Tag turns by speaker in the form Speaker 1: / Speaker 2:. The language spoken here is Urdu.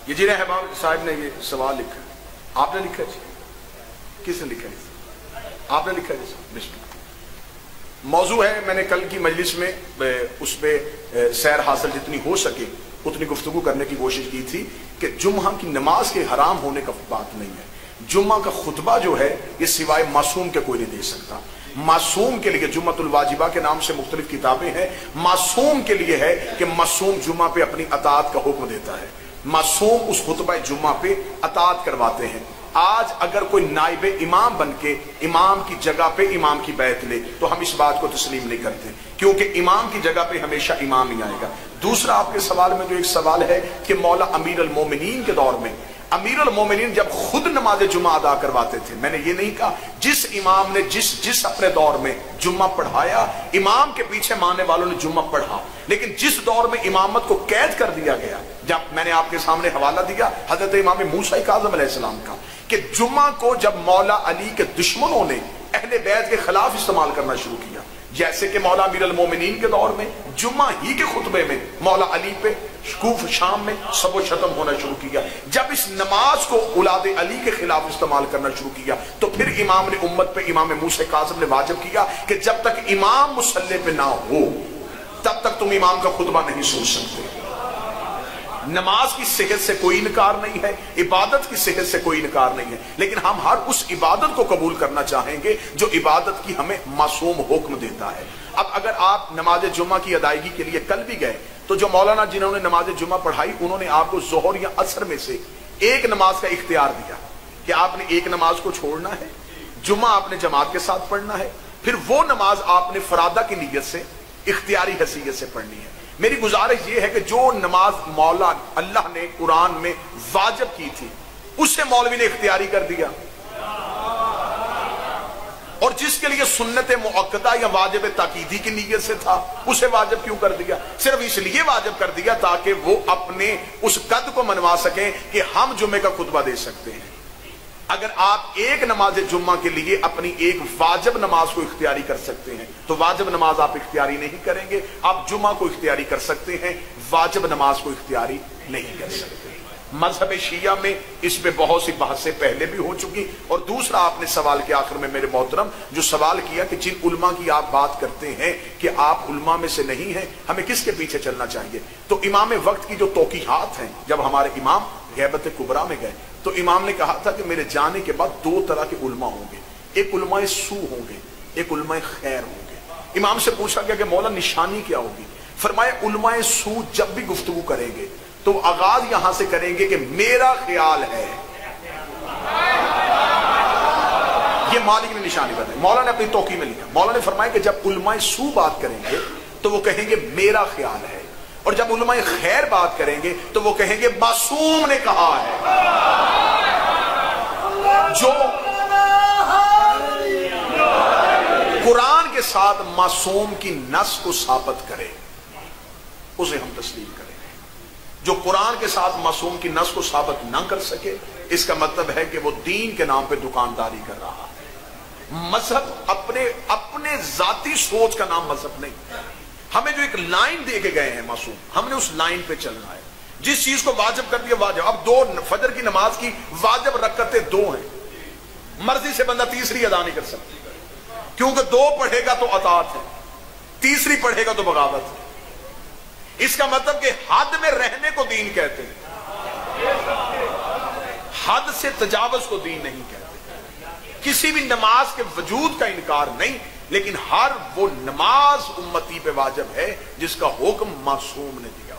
Speaker 1: یہ جی رحمان صاحب نے یہ سوال لکھا ہے، آپ نے لکھا جی؟ کس نے لکھا ہے؟ آپ نے لکھا جی؟ بسم موضوع ہے، میں نے کل کی مجلس میں اس پہ سیر حاصل جتنی ہو سکے اتنی گفتگو کرنے کی کوشش کی تھی کہ جمعہ کی نماز کے حرام ہونے کا بات نہیں ہے. جمعہ کا خطبہ جو ہے یہ سوائے معصوم کے کوئی نہیں دے سکتا. معصوم کے لیے جمعۃ الواجبہ کے نام سے مختلف کتابیں ہیں. معصوم کے لیے ہے کہ معصوم جمعہ پہ اپنی اطاعت کا حکم دیتا ہے. معصوم اس خطبہ جمعہ پہ اطاعت کرواتے ہیں. آج اگر کوئی نائب امام بن کے امام کی جگہ پہ امام کی بیعت لے تو ہم اس بات کو تسلیم نہیں کرتے، کیونکہ امام کی جگہ پہ ہمیشہ امام ہی آئے گا. دوسرا آپ کے سوال میں جو ایک سوال ہے کہ مولا امیر المومنین کے دور میں امیر المومنین جب خود نماز جمعہ ادا کرواتے تھے، میں نے یہ نہیں کہا جس امام نے جس اپنے دور میں جمعہ پڑھایا امام کے پیچھے ماننے والوں نے جمعہ پڑھا، لیکن جس دور میں امامت کو قید کر دیا گیا، جب میں نے آپ کے سامنے حوالہ دیا حضرت امام موسیٰ کاظم علیہ السلام کا کہ جمعہ کو جب مولا علی کے دشمنوں نے اہل بیت کے خلاف استعمال کرنا شروع کیا، جیسے کہ مولا امیر المومنین کے دور میں جمعہ ہی کے خطبے میں مولا علی پہ کوف شام میں سب و شتم ہونا شروع کیا. جب اس نماز کو اولاد علی کے خلاف استعمال کرنا شروع کیا تو پھر امام نے امت پہ امام موسیٰ کاظم نے واجب کیا کہ جب تک امام مصلی پہ نہ ہو تب تک تم امام کا خطبہ نہیں سن سکتے. نماز کی صحت سے کوئی انکار نہیں ہے، عبادت کی صحت سے کوئی انکار نہیں ہے، لیکن ہم ہر اس عبادت کو قبول کرنا چاہیں گے جو عبادت کی ہمیں معصوم حکم دیتا ہے. اب اگر آپ نماز جمعہ کی ادائیگی کے لیے کل بھی گئے تو جو مولانا جنہوں نے نماز جمعہ پڑھائی انہوں نے آپ کو ظہر یا عصر میں سے ایک نماز کا اختیار دیا کہ آپ نے ایک نماز کو چھوڑنا ہے، جمعہ آپ نے جماعت کے ساتھ پڑھنا ہے، پھر وہ نماز آپ نے فرادہ کی نیت سے اختیاری حیثیت سے پڑھنی ہے. میری گزارش یہ ہے کہ جو نماز مولا اللہ نے قرآن میں واجب کی تھی اسے مولوی نے اختیاری کر دیا، اور جس کے لیے سنت مؤکدہ یا واجب تاکیدی کی نیت سے تھا اسے واجب کیوں کر دیا؟ صرف اس لیے واجب کر دیا تاکہ وہ اپنے اس قد کو منوا سکیں کہ ہم جمعے کا خطبہ دے سکتے ہیں. اگر آپ ایک نماز جمعہ کے لیے اپنی ایک واجب نماز کو اختیاری کر سکتے ہیں تو واجب نماز آپ اختیاری نہیں کریں گے. آپ جمعہ کو اختیاری کر سکتے ہیں، واجب نماز کو اختیاری نہیں کر سکتے. مذہب شیعہ میں اس پہ بہت سی بحثیں پہلے بھی ہو چکی. اور دوسرا آپ نے سوال کے آخر میں میرے محترم جو سوال کیا کہ جن علماء کی آپ بات کرتے ہیں کہ آپ علماء میں سے نہیں ہیں، ہمیں کس کے پیچھے چلنا چاہیے؟ تو امام وقت کی جو توقیحات ہیں، جب ہمارے امام غیبت کبریٰ میں گئے تو امام نے کہا تھا کہ میرے جانے کے بعد دو طرح کے علماء ہوں گے، ایک علماء سو ہوں گے، ایک علماء خیر ہوں گے. امام سے پوچھا گیا کہ مولا نشانی کیا ہوگی؟ فرمایا علماء سو جب بھی گفتگو کریں گے تو آغاز یہاں سے کریں گے کہ میرا خیال ہے. یہ مالک نے نشانی بتائی، مولا نے اپنی توقیع میں لکھا. مولا نے فرمایا کہ جب علماء سو بات کریں گے تو وہ کہیں گے میرا خیال ہے، اور جب علماء خیر بات کریں گے تو وہ کہیں گے معصوم نے کہا ہے. جو قرآن کے ساتھ معصوم کی نص کو ثابت کرے اسے ہم تسلیم کریں گے. جو قرآن کے ساتھ معصوم کی نص کو ثابت نہ کر سکے اس کا مطلب ہے کہ وہ دین کے نام پہ دکانداری کر رہا ہے. مذہب اپنے ذاتی سوچ کا نام مذہب نہیں. ہمیں جو ایک لائن دے کے گئے ہیں معصوم، ہم نے اس لائن پہ چلنا ہے. جس چیز کو واجب کر دیا واجب. اب دو فجر کی نماز کی واجب رکعتیں دو ہیں، مرضی سے بندہ تیسری ادا نہیں کر سکتا، کیونکہ دو پڑھے گا تو اطاعت ہے، تیسری پڑھے گا تو بغاوت ہے. اس کا مطلب کہ حد میں رہنے کو دین کہتے ہیں، حد سے تجاوز کو دین نہیں کہتے. کسی بھی نماز کے وجود کا انکار نہیں، لیکن ہر وہ نماز امتی پہ واجب ہے جس کا حکم معصوم نے دیا.